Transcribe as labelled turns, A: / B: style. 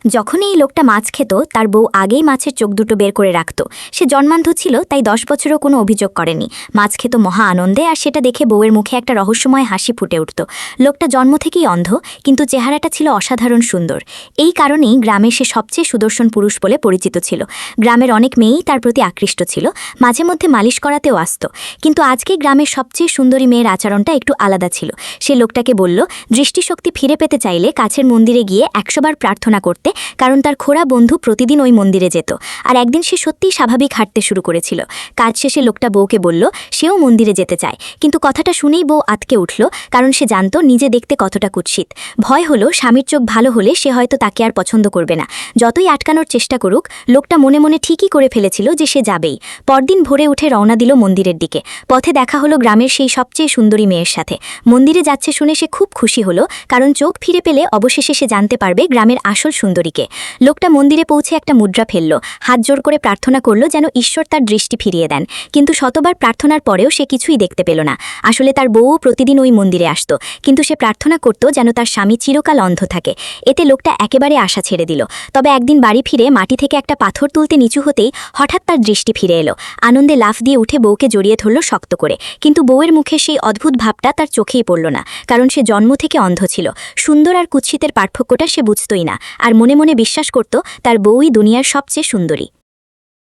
A: যখন এই লোকটা মাছ খেত তার বউ আগেই মাছের চোখ দুটো বের করে রাখত। সে জন্মান্ধ ছিল, তাই 10 বছরও কোনো অভিযোগ করেনি। মাছ খেত মহা আনন্দে, আর সেটা দেখে বউয়ের মুখে একটা রহস্যময় হাসি ফুটে উঠত। লোকটা জন্ম থেকেই অন্ধ, কিন্তু চেহারাটা ছিল অসাধারণ সুন্দর। এই কারণেই গ্রামে সে সবচেয়ে সুদর্শন পুরুষ বলে পরিচিত ছিল। গ্রামের অনেক মেয়েই তার প্রতি আকৃষ্ট ছিল, মাঝে মধ্যে মালিশ করাতেও আসত। কিন্তু আজকে গ্রামের সবচেয়ে সুন্দরী মেয়ের আচরণটা একটু আলাদা ছিল। সে লোকটাকে বলল, দৃষ্টিশক্তি ফিরে পেতে চাইলে কাছের মন্দিরে গিয়ে 100 বার প্রার্থনা করতে, কারণ তার খোড়া বন্ধু প্রতিদিন ওই মন্দিরে যেত। আর একদিন সে সত্যিই স্বাভাবিক হাঁটতে শুরু করেছিল। কাজ শেষে লোকটা বউকে বলল সেও মন্দিরে যেতে চায়, কিন্তু কথাটা শুনেই বউ আতকে উঠল, কারণ সে জানত নিজে দেখতে কতটা কুৎসিত। ভয় হলো স্বামীর চোখ ভালো হলে সে হয়তো তাকে আর পছন্দ করবে না। যতই আটকানোর চেষ্টা করুক, লোকটা মনে মনে ঠিকই করে ফেলেছিল যে সে যাবেই। পরদিন ভোরে উঠে রওনা দিল মন্দিরের দিকে। পথে দেখা হলো গ্রামের সেই সবচেয়ে সুন্দরী মেয়ের সাথে। মন্দিরে যাচ্ছে শুনে সে খুব খুশি হলো, কারণ চোখ ফিরে পেলে অবশেষে সে জানতে পারবে গ্রামের আসল সুন্দরীকে। লোকটা মন্দিরে পৌঁছে একটা মুদ্রা ফেলল, হাত জোর করে প্রার্থনা করল যেন ঈশ্বর তার দৃষ্টি ফিরিয়ে দেন। কিন্তু শতবার প্রার্থনার পরেও সে কিছুই দেখতে পেল না। আসলে তার বউও প্রতিদিন ওই মন্দিরে আসত, কিন্তু সে প্রার্থনা করত যেন তার স্বামী চিরকাল অন্ধ থাকে। এতে লোকটা একেবারে আশা ছেড়ে দিল। তবে একদিন বাড়ি ফিরে মাটি থেকে একটা পাথর তুলতে নিচু হতেই হঠাৎ তার দৃষ্টি ফিরে এলো। আনন্দে লাফ দিয়ে উঠে বউকে জড়িয়ে ধরল শক্ত করে। কিন্তু বউয়ের মুখে সেই অদ্ভুত ভাবটা তার চোখেই পড়ল না, কারণ সে জন্ম থেকে অন্ধ ছিল। সুন্দর আর কুৎসিতের পার্থক্যটা সে বুঝতই না, আর মনে মনে বিশ্বাস করত তার বউই দুনিয়ার সবচেয়ে সুন্দরী।